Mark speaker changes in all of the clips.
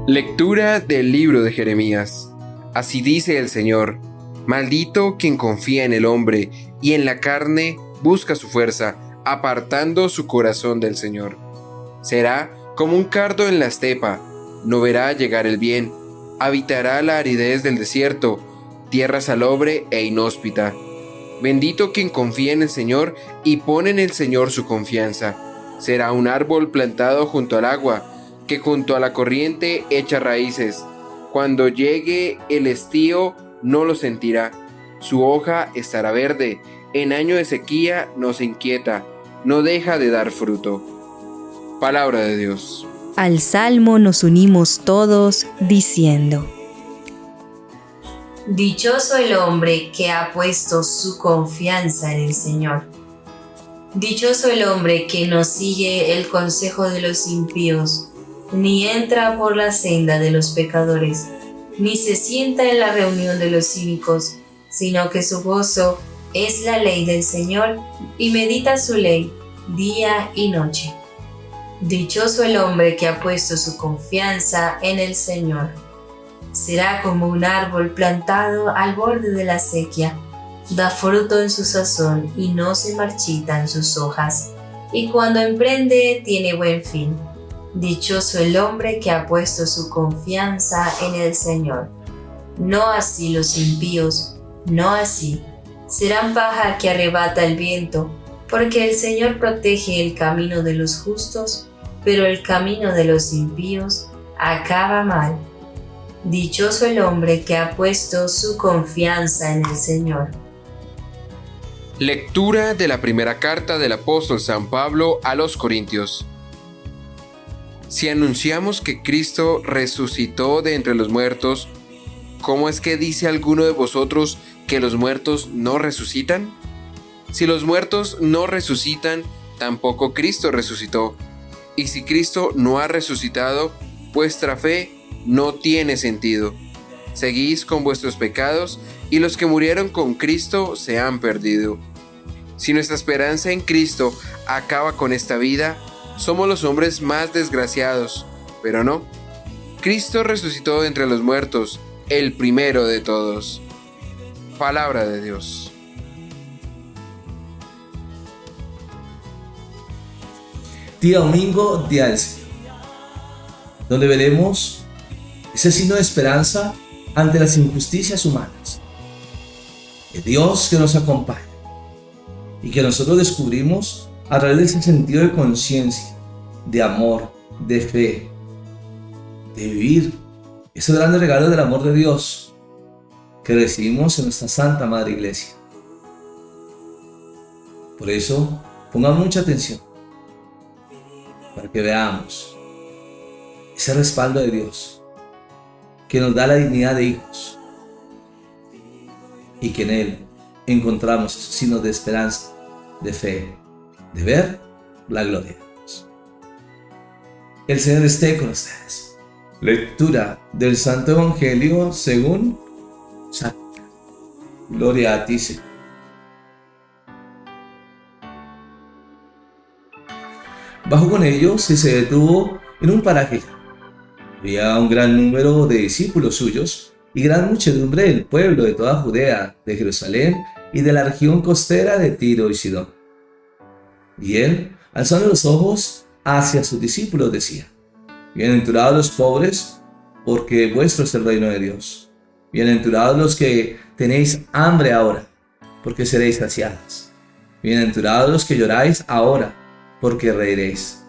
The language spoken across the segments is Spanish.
Speaker 1: Lectura del libro de Jeremías. Así dice el Señor: maldito quien confía en el hombre y en la carne busca su fuerza, apartando su corazón del Señor. Será como un cardo en la estepa, no verá llegar el bien, habitará la aridez del desierto, tierra salobre e inhóspita. Bendito quien confía en el Señor y pone en el Señor su confianza. Será un árbol plantado junto al agua, que junto a la corriente echa raíces. Cuando llegue el estío no lo sentirá. Su hoja estará verde. En año de sequía no se inquieta, no deja de dar fruto. Palabra de Dios.
Speaker 2: Al salmo nos unimos todos diciendo:
Speaker 3: Dichoso el hombre que ha puesto su confianza en el Señor. Dichoso el hombre que no sigue el consejo de los impíos, ni entra por la senda de los pecadores, ni se sienta en la reunión de los cínicos, sino que su gozo es la ley del Señor, y medita su ley día y noche. Dichoso el hombre que ha puesto su confianza en el Señor. Será como un árbol plantado al borde de la acequia, da fruto en su sazón y no se marchitan sus hojas, y cuando emprende tiene buen fin. Dichoso el hombre que ha puesto su confianza en el Señor. No así los impíos, no así. Serán paja que arrebata el viento, porque el Señor protege el camino de los justos, pero el camino de los impíos acaba mal. Dichoso el hombre que ha puesto su confianza en el Señor.
Speaker 1: Lectura de la primera carta del apóstol San Pablo a los Corintios. Si anunciamos que Cristo resucitó de entre los muertos, ¿cómo es que dice alguno de vosotros que los muertos no resucitan? Si los muertos no resucitan, tampoco Cristo resucitó. Y si Cristo no ha resucitado, vuestra fe no tiene sentido. Seguís con vuestros pecados y los que murieron con Cristo se han perdido. Si nuestra esperanza en Cristo acaba con esta vida, somos los hombres más desgraciados, pero no. Cristo resucitó de entre los muertos, el primero de todos. Palabra de Dios.
Speaker 4: Día domingo, día del Señor, donde veremos ese signo de esperanza ante las injusticias humanas. El Dios que nos acompaña y que nosotros descubrimos a través de ese sentido de conciencia, de amor, de fe, de vivir ese grande regalo del amor de Dios que recibimos en nuestra Santa Madre Iglesia. Por eso, pongamos mucha atención para que veamos ese respaldo de Dios que nos da la dignidad de hijos y que en Él encontramos esos signos de esperanza, de fe, de ver la gloria de Dios. El Señor esté con ustedes. Lectura del Santo Evangelio según San Lucas. Gloria a ti, Señor. Bajó con ellos y se detuvo en un paraje. Había un gran número de discípulos suyos y gran muchedumbre del pueblo de toda Judea, de Jerusalén y de la región costera de Tiro y Sidón. Y él, alzando los ojos hacia sus discípulos, decía: bienaventurados los pobres, porque vuestro es el reino de Dios. Bienaventurados los que tenéis hambre ahora, porque seréis saciados. Bienaventurados los que lloráis ahora, porque reiréis.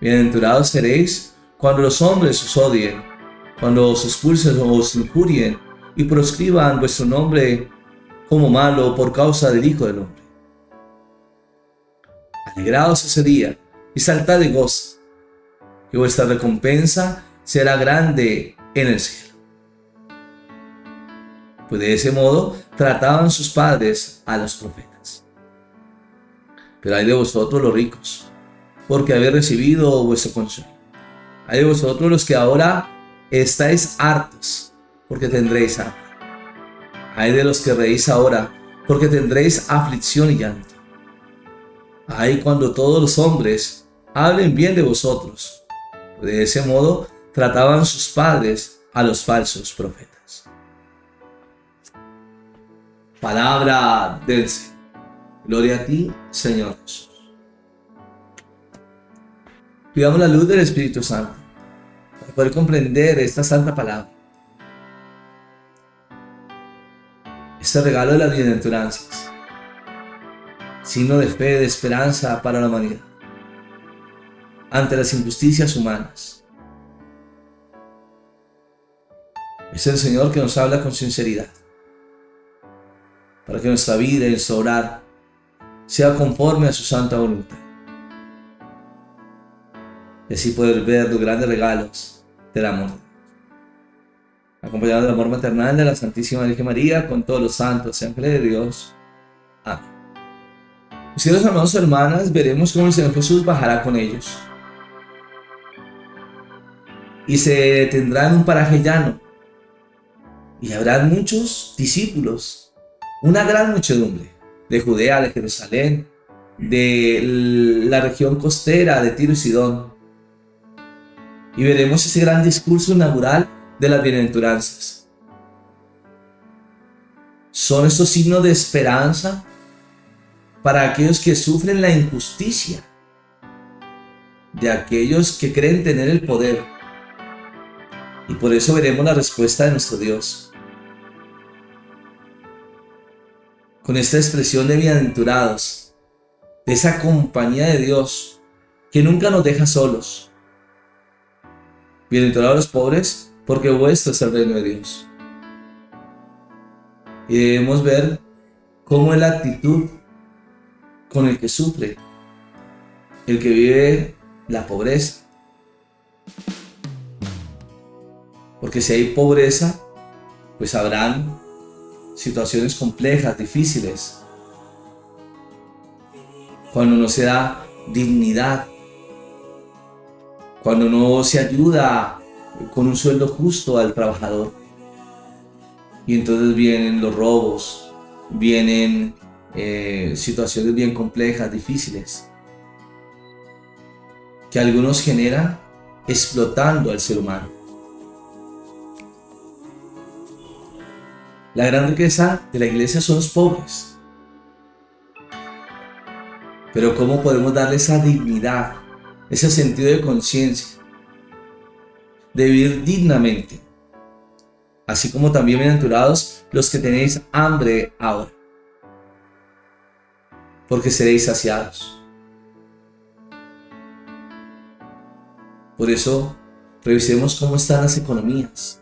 Speaker 4: Bienaventurados seréis cuando los hombres os odien, cuando os expulsen o os injurien y proscriban vuestro nombre como malo por causa del Hijo del Hombre. Alegraos ese día y saltad de gozo, que vuestra recompensa será grande en el cielo. Pues de ese modo trataban sus padres a los profetas. Pero ay de vosotros los ricos, porque habéis recibido vuestro consuelo. Ay de vosotros los que ahora estáis hartos, porque tendréis hambre. Ay de los que reís ahora, porque tendréis aflicción y llanto. Ay cuando todos los hombres hablen bien de vosotros. De ese modo trataban sus padres a los falsos profetas. Palabra del Señor. Gloria a ti, Señor Jesús. Pidamos la luz del Espíritu Santo para poder comprender esta santa palabra. Este regalo de las bienaventuranzas, signo de fe, de esperanza para la humanidad ante las injusticias humanas. Es el Señor que nos habla con sinceridad para que nuestra vida y nuestro orar sea conforme a su santa voluntad. Y así poder ver los grandes regalos del amor. Acompañado del amor maternal de la Santísima Virgen María, con todos los santos y ángeles de Dios. Amén. Mis queridos hermanos y hermanas, veremos cómo el Señor Jesús bajará con ellos. Y se detendrá en un paraje llano. Y habrá muchos discípulos, una gran muchedumbre, de Judea, de Jerusalén, de la región costera, de Tiro y Sidón. Y veremos ese gran discurso inaugural de las bienaventuranzas. Son estos signos de esperanza para aquellos que sufren la injusticia, de aquellos que creen tener el poder. Y por eso veremos la respuesta de nuestro Dios. Con esta expresión de bienaventurados, de esa compañía de Dios que nunca nos deja solos. Bienaventurados los pobres, porque vuestro es el reino de Dios. Y debemos ver cómo es la actitud con el que sufre, el que vive la pobreza. Porque si hay pobreza, pues habrán situaciones complejas, difíciles. Cuando no se da dignidad, cuando no se ayuda con un sueldo justo al trabajador. Y entonces vienen los robos, vienen situaciones bien complejas, difíciles, que algunos generan explotando al ser humano. La gran riqueza de la iglesia son los pobres. Pero ¿cómo podemos darle esa dignidad, ese sentido de conciencia, de vivir dignamente? Así como también bienaventurados los que tenéis hambre ahora, porque seréis saciados. Por eso, revisemos cómo están las economías.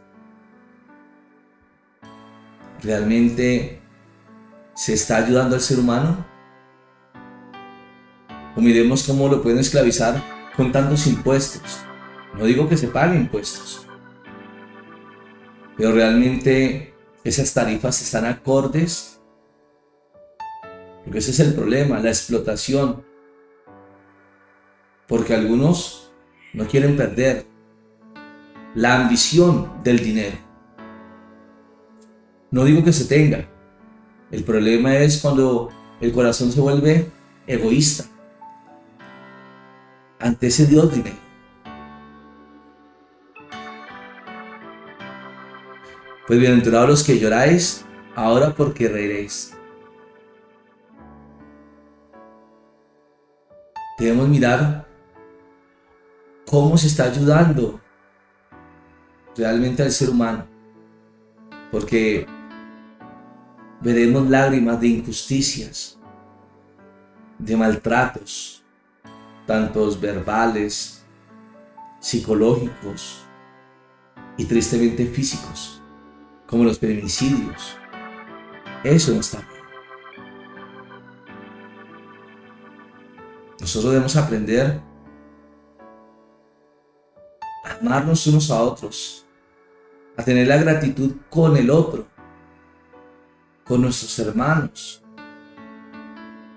Speaker 4: ¿Realmente se está ayudando al ser humano? O miremos cómo lo pueden esclavizar con tantos impuestos. No digo que se paguen impuestos, pero realmente esas tarifas están acordes, porque ese es el problema, la explotación. Porque algunos no quieren perder la ambición del dinero. No digo que se tenga. El problema es cuando el corazón se vuelve egoísta ante ese Dios dinero. Pues bienaventurados los que lloráis ahora, porque reiréis. Debemos mirar cómo se está ayudando realmente al ser humano, porque veremos lágrimas de injusticias, de maltratos, tantos verbales, psicológicos y tristemente físicos, como los feminicidios. Eso no está bien. Nosotros debemos aprender a amarnos unos a otros, a tener la gratitud con el otro, con nuestros hermanos,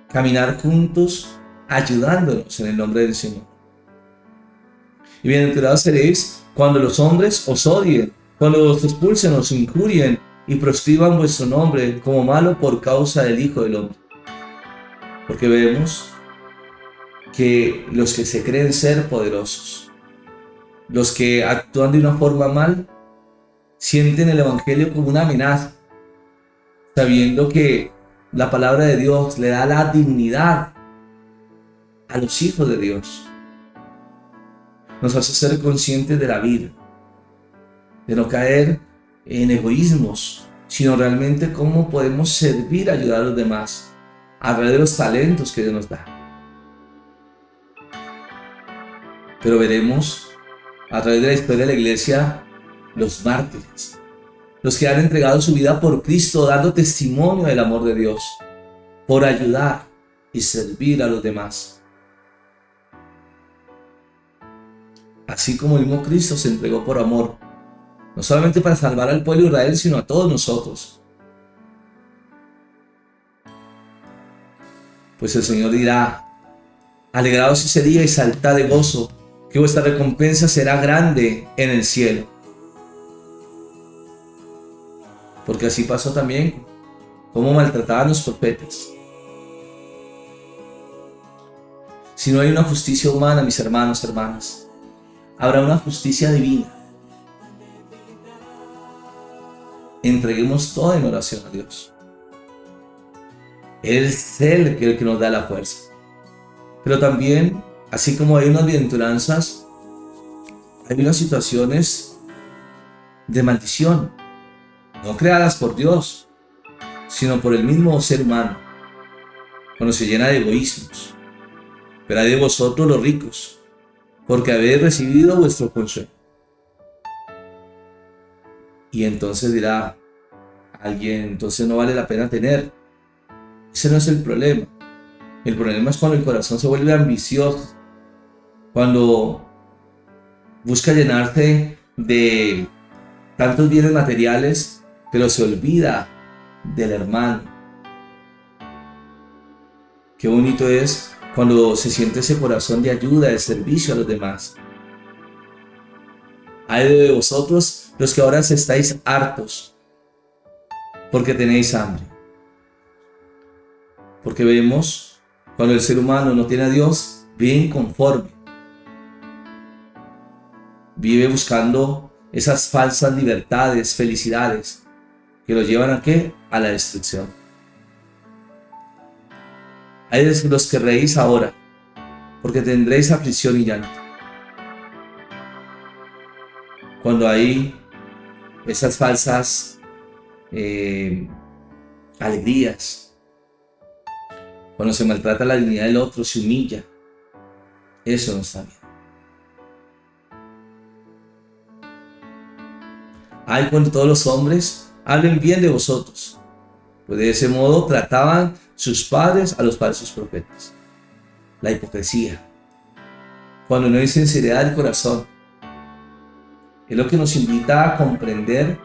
Speaker 4: caminar juntos ayudándonos en el nombre del Señor. Y bienaventurados seréis cuando los hombres os odien, cuando os expulsen, os injurien y proscriban vuestro nombre como malo por causa del Hijo del Hombre. Porque vemos que los que se creen ser poderosos, Los que actúan de una forma mal sienten el Evangelio como una amenaza, sabiendo que la palabra de Dios le da la dignidad a los hijos de Dios. Nos hace ser conscientes de la vida, de no caer en egoísmos, sino realmente cómo podemos servir y ayudar a los demás a través de los talentos que Dios nos da. Pero veremos a través de la historia de la iglesia los mártires, los que han entregado su vida por Cristo, dando testimonio del amor de Dios, por ayudar y servir a los demás. Así como el mismo Cristo se entregó por amor, no solamente para salvar al pueblo de Israel, sino a todos nosotros. Pues el Señor dirá: alegraos ese día y saltad de gozo, que vuestra recompensa será grande en el cielo. Porque así pasó también, como maltrataban los profetas. Si no hay una justicia humana, mis hermanos, hermanas, habrá una justicia divina. Entreguemos todo en oración a Dios. Él es el que nos da la fuerza. Pero también, así como hay unas bienaventuranzas, hay unas situaciones de maldición, no creadas por Dios, sino por el mismo ser humano, cuando se llena de egoísmos. Pero hay de vosotros los ricos, porque habéis recibido vuestro consuelo. Y entonces dirá alguien: entonces no vale la pena tener. Ese no es el problema. El problema es cuando el corazón se vuelve ambicioso, cuando busca llenarse de tantos bienes materiales, pero se olvida del hermano. Qué bonito es cuando se siente ese corazón de ayuda, de servicio a los demás. Hay de vosotros los que ahora estáis hartos, porque tenéis hambre. Porque vemos cuando el ser humano no tiene a Dios, vive inconforme. Vive buscando esas falsas libertades, felicidades, que lo llevan ¿a qué? A la destrucción. Hay de los que reís ahora, porque tendréis aflicción y llanto. Cuando hay esas falsas alegrías, cuando se maltrata la dignidad del otro, se humilla, eso no está bien. Hay cuando todos los hombres hablen bien de vosotros, pues de ese modo trataban sus padres a los falsos profetas. La hipocresía, cuando no hay sinceridad del corazón, es lo que nos invita a comprender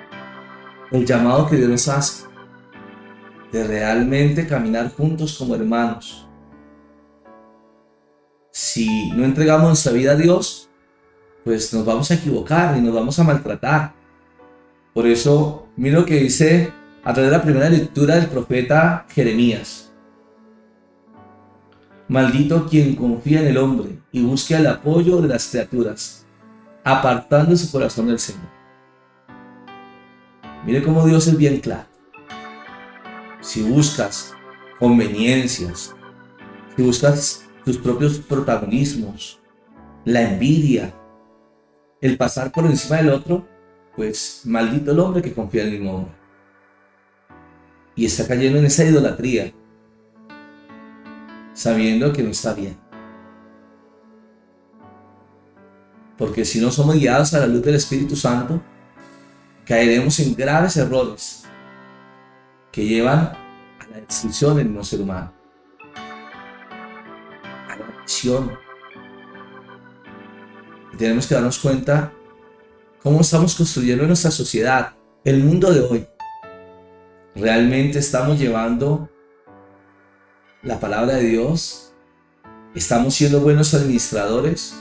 Speaker 4: el llamado que Dios nos hace, de realmente caminar juntos como hermanos. Si no entregamos nuestra vida a Dios, pues nos vamos a equivocar y nos vamos a maltratar. Por eso, mira lo que dice a través de la primera lectura del profeta Jeremías: maldito quien confía en el hombre y busque el apoyo de las criaturas, apartando su corazón del Señor. Mire cómo Dios es bien claro. Si buscas conveniencias, si buscas tus propios protagonismos, la envidia, el pasar por encima del otro, pues maldito el hombre que confía en el mismo hombre. Y está cayendo en esa idolatría, sabiendo que no está bien. Porque si no somos guiados a la luz del Espíritu Santo, caeremos en graves errores que llevan a la destrucción del mismo ser humano, a la adicción. Y tenemos que darnos cuenta cómo estamos construyendo nuestra sociedad, el mundo de hoy. ¿Realmente estamos llevando la palabra de Dios? ¿Estamos siendo buenos administradores?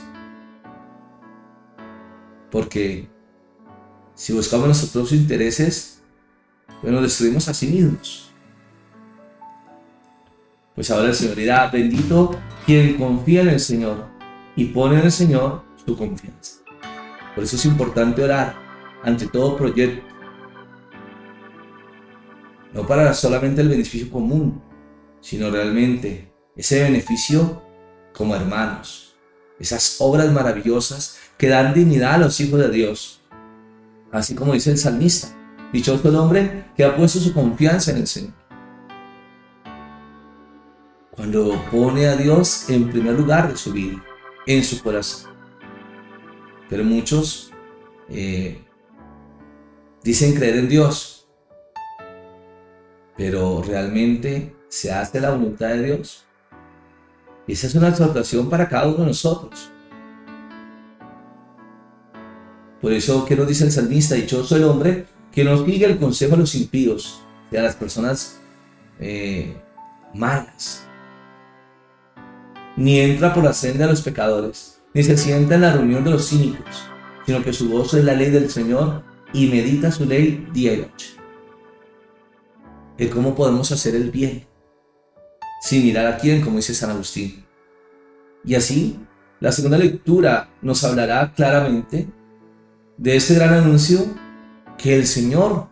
Speaker 4: Porque si buscamos nuestros propios intereses, pues nos destruimos a sí mismos. Pues ahora el Señor dirá: bendito quien confía en el Señor y pone en el Señor su confianza. Por eso es importante orar ante todo proyecto, no para solamente el beneficio común, sino realmente ese beneficio como hermanos, esas obras maravillosas que dan dignidad a los hijos de Dios. Así como dice el salmista, dichoso el hombre que ha puesto su confianza en el Señor. Cuando pone a Dios en primer lugar de su vida, en su corazón. Pero muchos dicen creer en Dios, pero realmente se hace la voluntad de Dios. Y esa es una exhortación para cada uno de nosotros. Por eso, ¿qué nos dice el salmista? Dichoso el hombre que no sigue el consejo de los impíos, de las personas malas, ni entra por la senda de los pecadores, ni se sienta en la reunión de los cínicos, sino que su gozo es la ley del Señor y medita su ley día y noche. El cómo podemos hacer el bien, sin mirar a quién, como dice San Agustín. Y así, la segunda lectura nos hablará claramente de este gran anuncio que el Señor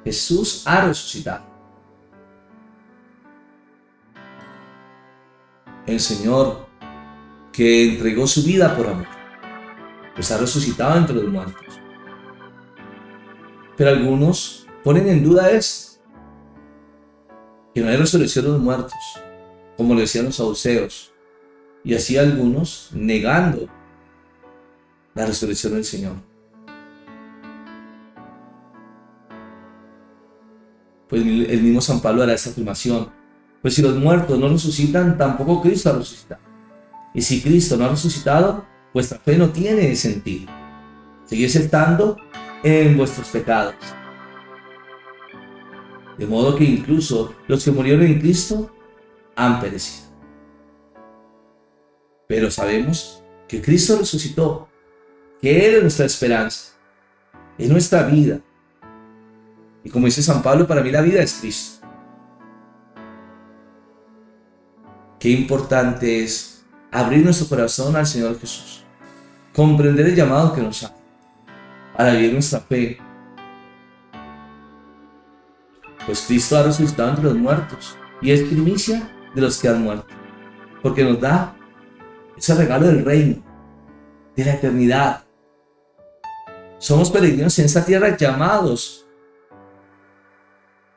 Speaker 4: Jesús ha resucitado. El Señor que entregó su vida por amor, pues ha resucitado entre los muertos. Pero algunos ponen en duda esto, que no hay resurrección de los muertos, como lo decían los saduceos, y así algunos negando la resurrección del Señor. Pues el mismo San Pablo hará esta afirmación: pues si los muertos no resucitan, tampoco Cristo ha resucitado. Y si Cristo no ha resucitado, vuestra fe no tiene sentido. Seguís estando en vuestros pecados. De modo que incluso los que murieron en Cristo han perecido. Pero sabemos que Cristo resucitó, que Él es nuestra esperanza, es nuestra vida. Y como dice San Pablo, para mí la vida es Cristo. Qué importante es abrir nuestro corazón al Señor Jesús, comprender el llamado que nos hace para vivir nuestra fe. Pues Cristo ha resucitado entre los muertos y es primicia de los que han muerto, porque nos da ese regalo del reino, de la eternidad. Somos peregrinos en esta tierra, llamados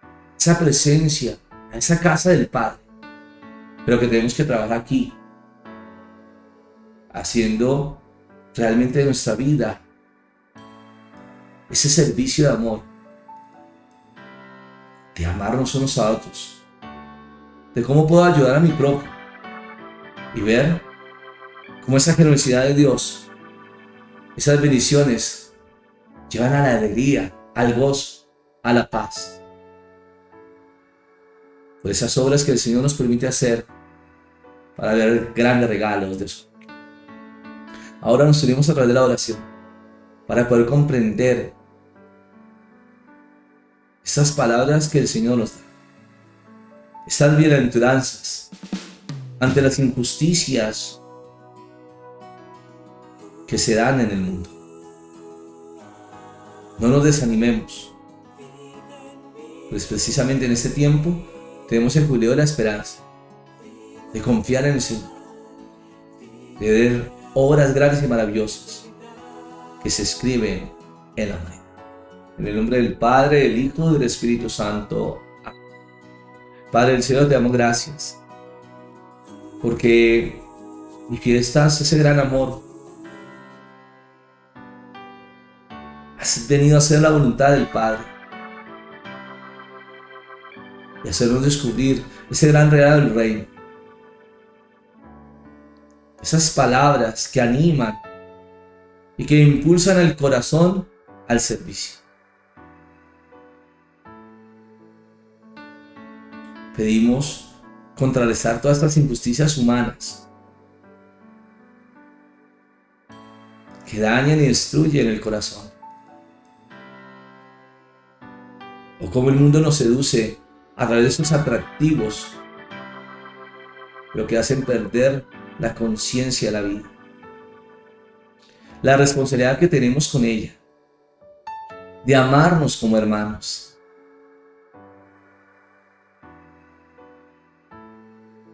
Speaker 4: a esa presencia, a esa casa del Padre, pero que tenemos que trabajar aquí, haciendo realmente de nuestra vida ese servicio de amor, de amarnos unos a otros, de cómo puedo ayudar a mi propio y ver cómo esa generosidad de Dios, esas bendiciones llevan a la alegría, al gozo, a la paz. Por esas obras que el Señor nos permite hacer para ver grandes regalos de eso. Ahora nos unimos a través de la oración para poder comprender estas palabras que el Señor nos da, estas bienaventuranzas ante las injusticias que se dan en el mundo. No nos desanimemos, pues precisamente en este tiempo tenemos el jubileo de la esperanza, de confiar en el Señor, de ver obras grandes y maravillosas que se escriben en la Biblia. En el nombre del Padre, del Hijo y del Espíritu Santo. Amén. Padre del cielo, te damos gracias, porque manifiestas ese gran amor. Has venido a hacer la voluntad del Padre y hacernos descubrir ese gran regalo del reino. Esas palabras que animan y que impulsan el corazón al servicio. Pedimos contrarrestar todas estas injusticias humanas que dañan y destruyen el corazón. O cómo el mundo nos seduce a través de esos atractivos, lo que hacen perder la conciencia de la vida. la responsabilidad que tenemos con ella, de amarnos como hermanos.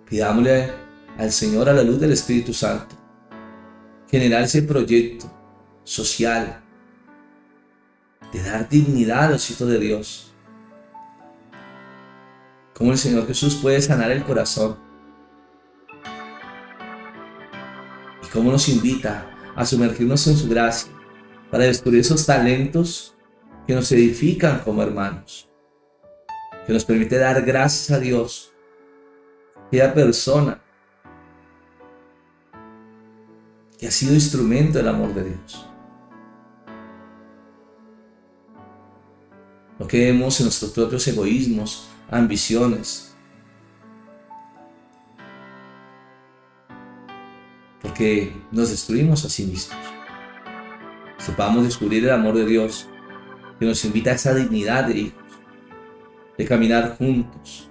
Speaker 4: Pidámosle al Señor, a la luz del Espíritu Santo, generar ese proyecto social de dar dignidad a los hijos de Dios. Cómo el Señor Jesús puede sanar el corazón y cómo nos invita a sumergirnos en su gracia para descubrir esos talentos que nos edifican como hermanos, que nos permite dar gracias a Dios, aquella persona que ha sido instrumento del amor de Dios. No quedemos en nuestros propios egoísmos, ambiciones, porque nos destruimos a sí mismos. Sepamos descubrir el amor de Dios, que nos invita a esa dignidad de hijos, de caminar juntos,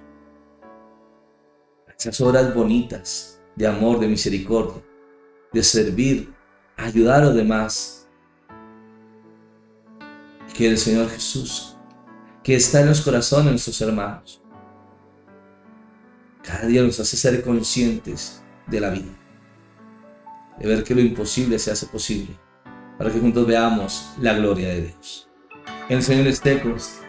Speaker 4: a esas obras bonitas de amor, de misericordia, de servir, ayudar a los demás. Y que el Señor Jesús, que está en los corazones de nuestros hermanos, cada día nos hace ser conscientes de la vida, de ver que lo imposible se hace posible, para que juntos veamos la gloria de Dios. Que el Señor esté con ustedes,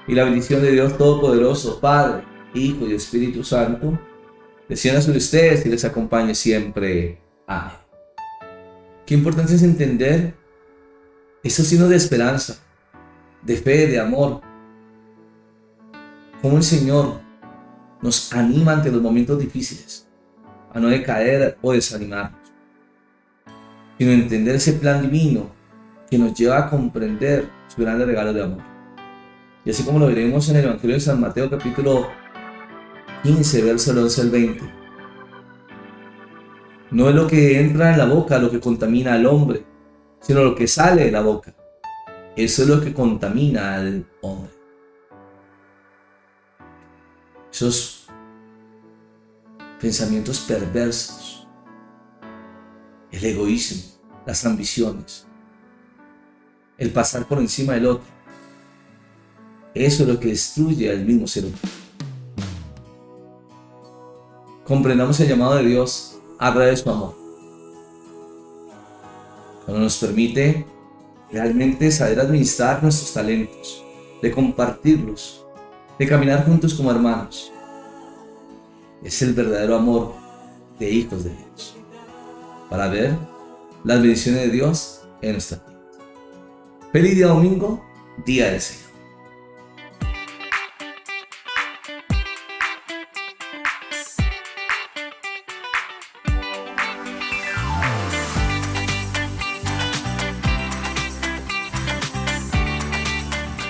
Speaker 4: y la bendición de Dios Todopoderoso, Padre, Hijo y Espíritu Santo, descienda sobre ustedes y les acompañe siempre. Amén. Qué importante es entender estos signos de esperanza, de fe, de amor. Cómo el Señor nos anima ante los momentos difíciles, a no decaer o desanimarnos, sino entender ese plan divino que nos lleva a comprender su grande regalo de amor. Y así como lo veremos en el Evangelio de San Mateo, capítulo 15, verso 11 al 20. No es lo que entra en la boca lo que contamina al hombre, sino lo que sale de la boca. Eso es lo que contamina al hombre. Esos pensamientos perversos, el egoísmo, las ambiciones, el pasar por encima del otro, eso es lo que destruye al mismo ser humano. Comprendamos el llamado de Dios a través de su amor, cuando nos permite realmente saber administrar nuestros talentos, de compartirlos, de caminar juntos como hermanos. Es el verdadero amor de hijos de Dios, para ver las bendiciones de Dios en nuestra vida. Feliz día domingo, día del Señor.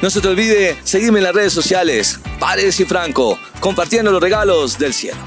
Speaker 5: No se te olvide seguirme en las redes sociales, Paredes y Franco, compartiendo los regalos del cielo.